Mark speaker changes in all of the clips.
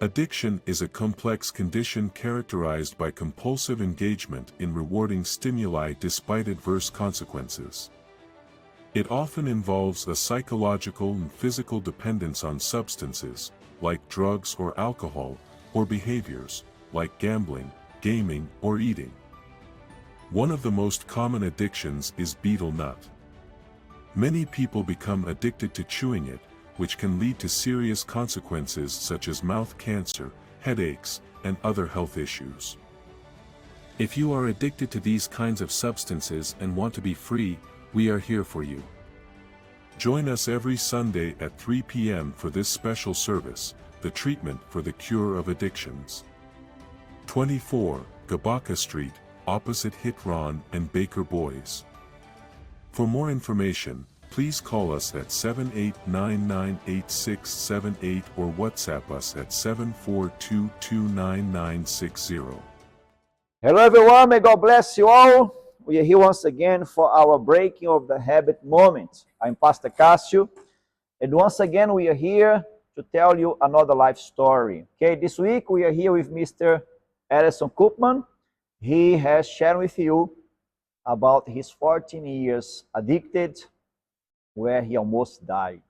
Speaker 1: Addiction is a complex condition characterized by compulsive engagement in rewarding stimuli despite adverse consequences. It often involves a psychological and physical dependence on substances, like drugs or alcohol, or behaviors, like gambling, gaming, or eating. One of the most common addictions is betel nut. Many people become addicted to chewing it, which can lead to serious consequences such as mouth cancer, headaches, and other health issues. If you are addicted to these kinds of substances and want to be free, we are here for you. Join us every Sunday at 3 p.m. for this special service, the treatment for the cure of addictions. 24, Gabaka Street, opposite Hit Ron and Baker Boys. For more information, please call us at 78998678 or WhatsApp us at 742299960.
Speaker 2: Hello everyone, may God bless you all. We are here once again for our Breaking of the Habit moment. I'm Pastor Cássio, and once again we are here to tell you another life story. Okay, this week we are here with Mr. Ellison Koopman. He has shared with you about his 14 years addicted, where he almost died.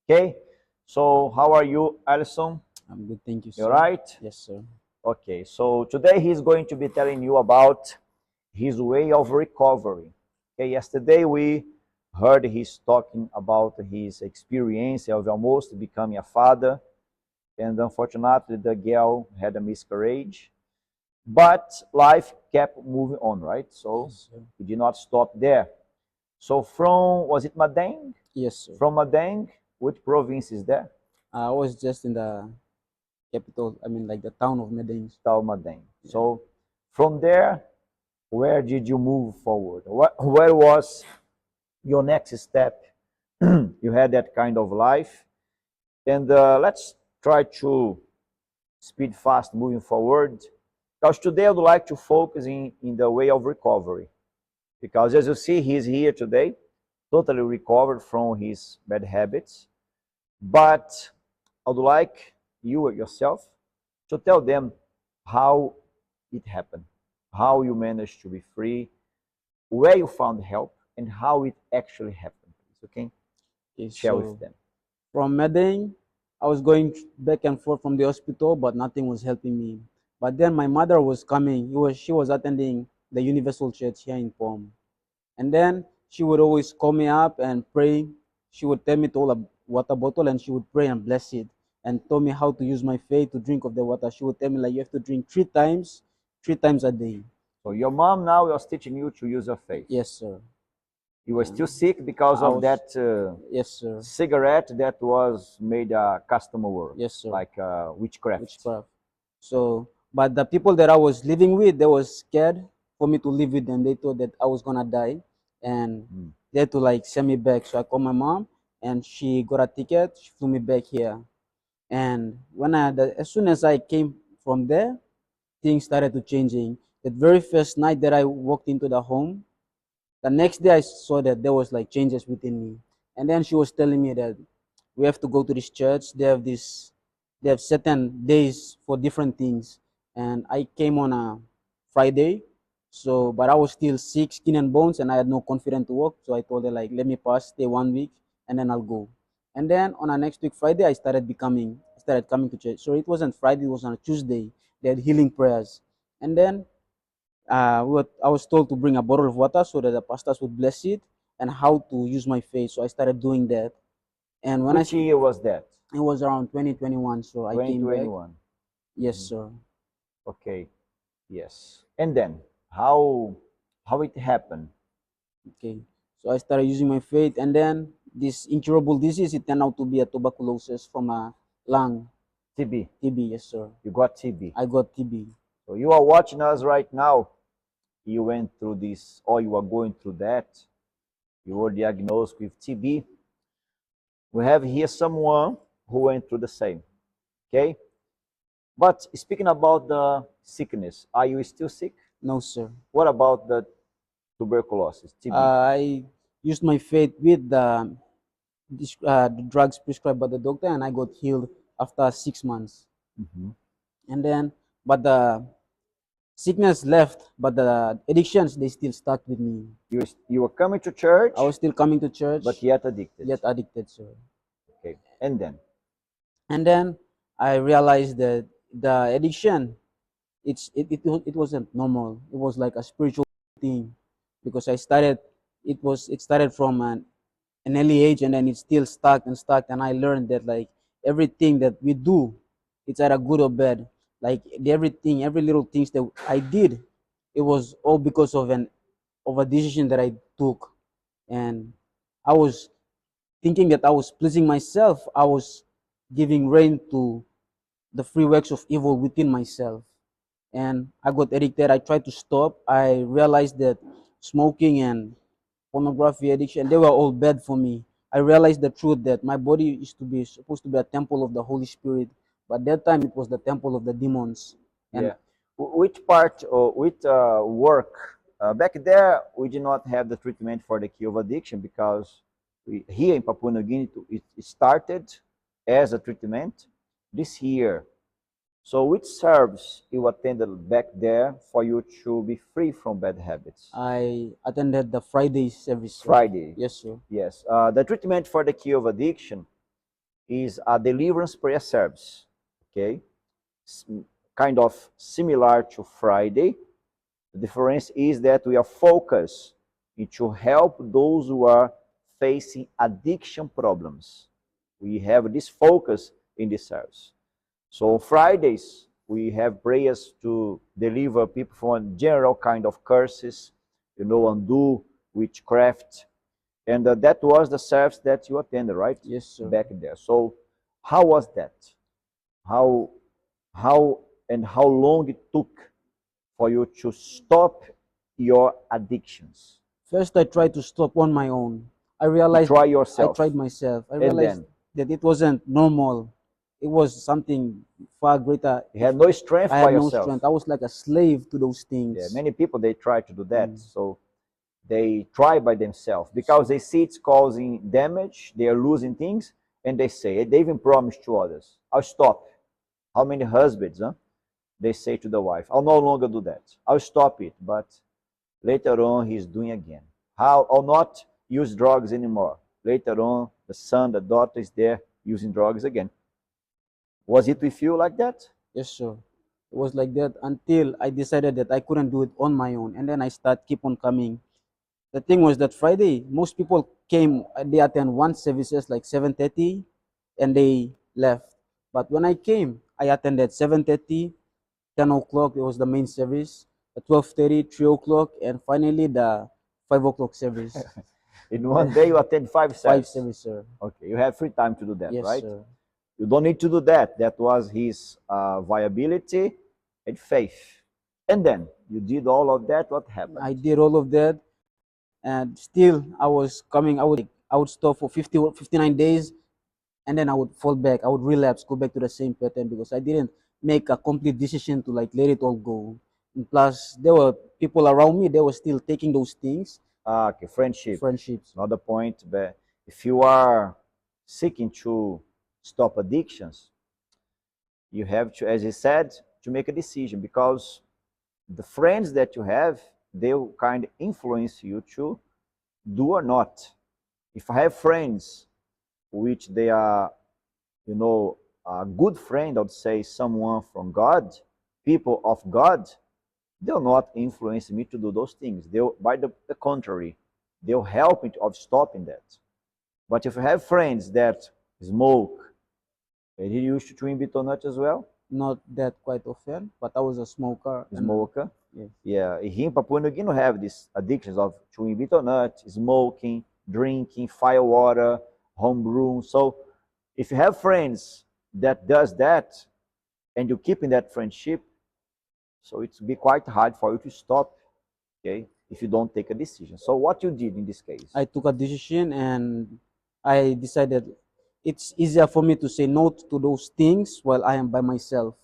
Speaker 2: Okay, so how are you, Ellison?
Speaker 3: I'm good, thank you, sir.
Speaker 2: You all right?
Speaker 3: Yes, sir.
Speaker 2: Okay, so today he's going to be telling you about his way of recovery. Okay, yesterday we heard he's talking about his experience of almost becoming a father, and unfortunately the girl had a miscarriage, but life kept moving on, right? So
Speaker 3: Yes, sir.
Speaker 2: he did not stop there. So from, was it Madang?
Speaker 3: Yes, sir.
Speaker 2: From Madang, which province is there?
Speaker 3: I was just in the capital, like the town of Medellin.
Speaker 2: Tal Madang. So from there, where did you move forward? Where was your next step? You had that kind of life. And let's try to speed fast moving forward. Because today I would like to focus in the way of recovery. Because as you see, he's here today, totally recovered from his bad habits. But I would like you yourself to tell them how it happened, how you managed to be free, where you found help, and how it actually happened. Okay?
Speaker 3: Okay,
Speaker 2: Share
Speaker 3: so
Speaker 2: with them.
Speaker 3: from Medellin, I was going back and forth from the hospital, but nothing was helping me. But then my mother was coming. She was attending the Universal Church here in Pom. And then she would always call me up and pray. She would tell me to hold a water bottle and she would pray and bless it and tell me how to use my faith to drink of the water. She would tell me like you have to drink three times a day.
Speaker 2: So your mom now was teaching you to use your faith.
Speaker 3: Yes, sir.
Speaker 2: You were still sick because
Speaker 3: I
Speaker 2: of
Speaker 3: was-
Speaker 2: that
Speaker 3: Yes, sir.
Speaker 2: cigarette that was made a customer work.
Speaker 3: Yes, sir.
Speaker 2: Like witchcraft.
Speaker 3: Witchcraft. So, but the people that I was living with, they were scared for me to live with them. They thought that I was gonna die, and they had to like send me back. So I called my mom, and she got a ticket. She flew me back here. And as soon as I came from there, things started to changing. The very first night that I walked into the home, the next day I saw that there was like changes within me. And then she was telling me that we have to go to this church. They have certain days for different things. And I came on a Friday, so but I was still sick, skin and bones, and I had no confidence to work. So I told her like, let me pass, stay 1 week, and then I'll go. And then on a next week Friday, I started coming to church. So it wasn't Friday; it was on a Tuesday. They had healing prayers, and then I was told to bring a bottle of water so that the pastors would bless it and how to use my faith. So I started doing that. And when
Speaker 2: Which year was that?
Speaker 3: it was around 2021, so I came back.
Speaker 2: 2021.
Speaker 3: Yes, sir.
Speaker 2: Okay. Yes. And then how it happened?
Speaker 3: Okay. So I started using my faith, and then this incurable disease, it turned out to be a tuberculosis from a lung.
Speaker 2: TB.
Speaker 3: TB, yes, sir.
Speaker 2: You got TB.
Speaker 3: I got TB.
Speaker 2: So you are watching us right now. You went through this, or you are going through that. You were diagnosed with TB. We have here someone who went through the same. Okay? But speaking about the sickness, are you still sick?
Speaker 3: No, sir.
Speaker 2: What about the tuberculosis, TB?
Speaker 3: I used my faith with the drugs prescribed by the doctor, and I got healed after 6 months.
Speaker 2: Mhm.
Speaker 3: And then, but the sickness left, but the addictions, they still stuck with me.
Speaker 2: You were coming to church,
Speaker 3: I was still coming to church,
Speaker 2: but yet addicted.
Speaker 3: yet addicted, sir.
Speaker 2: Okay. And then?
Speaker 3: And then I realized that the addiction, it wasn't normal. It was like a spiritual thing, because it started from an early age, and then it's still stuck and stuck. And I learned that like everything that we do, it's either good or bad. Like everything, every little things that I did, it was all because of a decision that I took. And I was thinking that I was pleasing myself. I was giving rein to the free works of evil within myself. And I got addicted. I tried to stop. I realized that smoking and pornography addiction, they were all bad for me. I realized the truth that my body is supposed to be a temple of the Holy Spirit, but that time it was the temple of the demons. And
Speaker 2: Yeah. Which part or which work? Back there, we did not have the treatment for the cure of addiction because here in Papua New Guinea, it started as a treatment this year. So which service you attended back there for you to be free from bad habits?
Speaker 3: I attended the Friday service, sir.
Speaker 2: Friday.
Speaker 3: Yes, sir.
Speaker 2: Yes. The treatment for the cure of addiction is a deliverance prayer service. Okay. Kind of similar to Friday. The difference is that we are focused to help those who are facing addiction problems. We have this focus in this service. So on Fridays, we have prayers to deliver people from general kind of curses, undo witchcraft. And that was the service that you attended, right?
Speaker 3: Yes, sir.
Speaker 2: Back there. So how was that? How how long it took for you to stop your addictions?
Speaker 3: First, I tried to stop on my own. I realized
Speaker 2: Try
Speaker 3: I
Speaker 2: yourself.
Speaker 3: tried myself. I
Speaker 2: And
Speaker 3: realized
Speaker 2: then?
Speaker 3: that it wasn't normal. It was something far greater.
Speaker 2: You had no strength
Speaker 3: I
Speaker 2: by
Speaker 3: had no
Speaker 2: yourself.
Speaker 3: strength. I was like a slave to those things.
Speaker 2: Yeah, many people they try to do that. So they try by themselves because they see it's causing damage, they are losing things, and they say, they even promise to others, I'll stop. How many husbands, huh? They say to the wife, I'll no longer do that. I'll stop it, but later on he's doing again. I'll not use drugs anymore. Later on, the son, the daughter is there using drugs again. Was it with you like that?
Speaker 3: Yes, sir. It was like that until I decided that I couldn't do it on my own, and then I keep on coming. The thing was that Friday, most people came. They attend one services like 7:30, and they left. But when I came, I attended 7:30, 10 o'clock. It was the main service. At 12:30, 3 o'clock, and finally the 5 o'clock service.
Speaker 2: In one day you attend five
Speaker 3: Five
Speaker 2: services.
Speaker 3: service, sir.
Speaker 2: Okay, you have free time to do that,
Speaker 3: Yes,
Speaker 2: right?
Speaker 3: sir.
Speaker 2: You don't need to do that. That was his viability and faith. And then you did all of that. What happened?
Speaker 3: I did all of that, and still I was coming. I would stop for 59 days, and then I would fall back. I would relapse, go back to the same pattern, because I didn't make a complete decision to like let it all go. And plus, there were people around me. They were still taking those things.
Speaker 2: Okay,
Speaker 3: Friendships.
Speaker 2: Another point, but if you are seeking to stop addictions, you have to, as he said, to make a decision, because the friends that you have, they will kind of influence you to do or not. If I have friends which they are, a good friend, I would say someone from God, people of God, they'll not influence me to do those things. They'll, by the contrary, they'll help me of stopping that. But if you have friends that smoke, and he used to chewing betel nut as well,
Speaker 3: Not that quite often, but I was a smoker.
Speaker 2: smoker.
Speaker 3: Yes.
Speaker 2: Yeah, here in Papua New Guinea, have these addictions of chewing betel nut, smoking, drinking, firewater, homebrew. So if you have friends that does that, and you keep in that friendship, so it's be quite hard for you to stop, okay, if you don't take a decision. So what you did in this case?
Speaker 3: I took a decision, and I decided it's easier for me to say no to those things while I am by myself.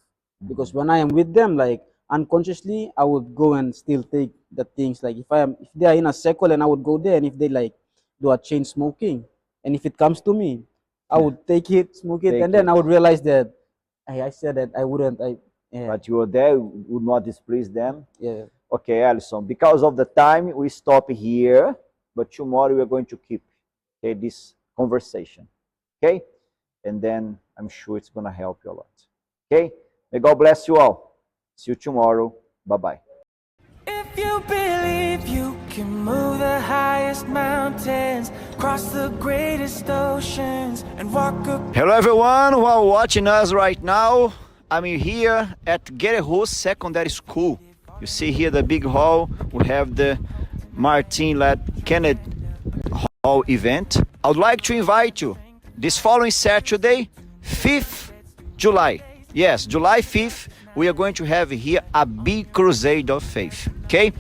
Speaker 3: Because when I am with them, like unconsciously, I would go and still take the things. Like if they are in a circle, and I would go there, and if they like do a chain smoking, and if it comes to me, I would take it, smoke it,
Speaker 2: Take
Speaker 3: and then
Speaker 2: it.
Speaker 3: I would realize that I said that I wouldn't. Yeah,
Speaker 2: But you were there, would not displease them.
Speaker 3: yeah.
Speaker 2: Okay, Alison, because of the time, we stop here, but tomorrow we are going to keep, okay, this conversation. Okay? And then I'm sure it's going to help you a lot. Okay? May God bless you all. See you tomorrow. Bye-bye.
Speaker 4: If you believe you can move the highest mountains, cross the greatest oceans, and walk a
Speaker 2: Hello, everyone who are watching us right now. I'm here at Guerreiro Secondary School. You see here the big hall. We have the Martin Lad Kennedy Hall event. I would like to invite you this following Saturday, 5th July. Yes, July 5th, we are going to have here a big crusade of faith. Okay?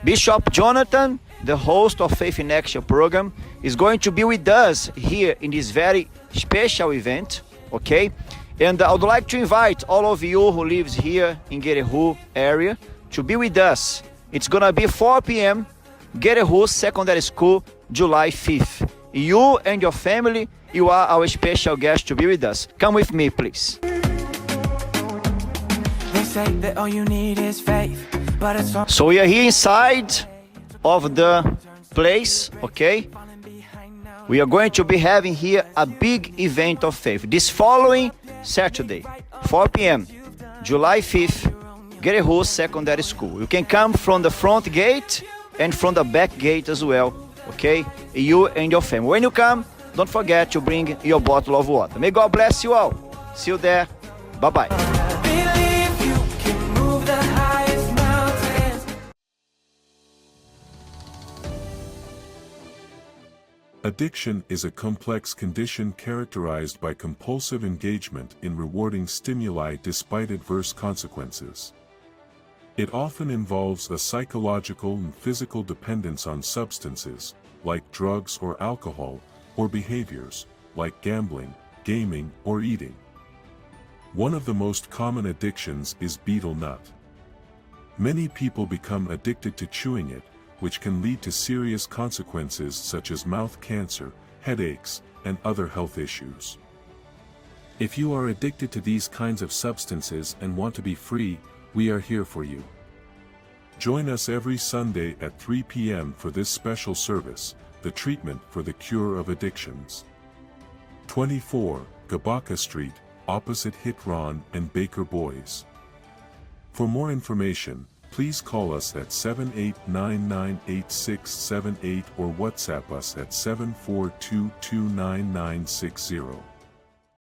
Speaker 2: Bishop Jonathan, the host of Faith in Action program, is going to be with us here in this very special event. Okay? And I would like to invite all of you who lives here in Guerreiro area to be with us. It's gonna be 4 p.m. Guerreiro Secondary School, July 5th. You and your family, you are our special guest to be with us. Come with me, please.
Speaker 4: They say that all you need is faith, but it's all
Speaker 2: So we are here inside of the place, okay? We are going to be having here a big event of faith. This following Saturday, 4 p.m., July 5th, Guerreiro Secondary School. You can come from the front gate and from the back gate as well, okay? You and your family. When you come, don't forget to bring your bottle of water. May God bless you all. See you there. Bye-bye.
Speaker 4: believe you can move the highest mountains.
Speaker 1: Addiction is a complex condition characterized by compulsive engagement in rewarding stimuli despite adverse consequences. It often involves a psychological and physical dependence on substances, like drugs or alcohol, or behaviors, like gambling, gaming, or eating. One of the most common addictions is betel nut. Many people become addicted to chewing it, which can lead to serious consequences such as mouth cancer, headaches, and other health issues. If you are addicted to these kinds of substances and want to be free, we are here for you. Join us every Sunday at 3 p.m. for this special service, the treatment for the cure of addictions. 24, Gabaka Street, opposite Hitron and Baker Boys. For more information, please call us at 78998678 or WhatsApp us at 742299960.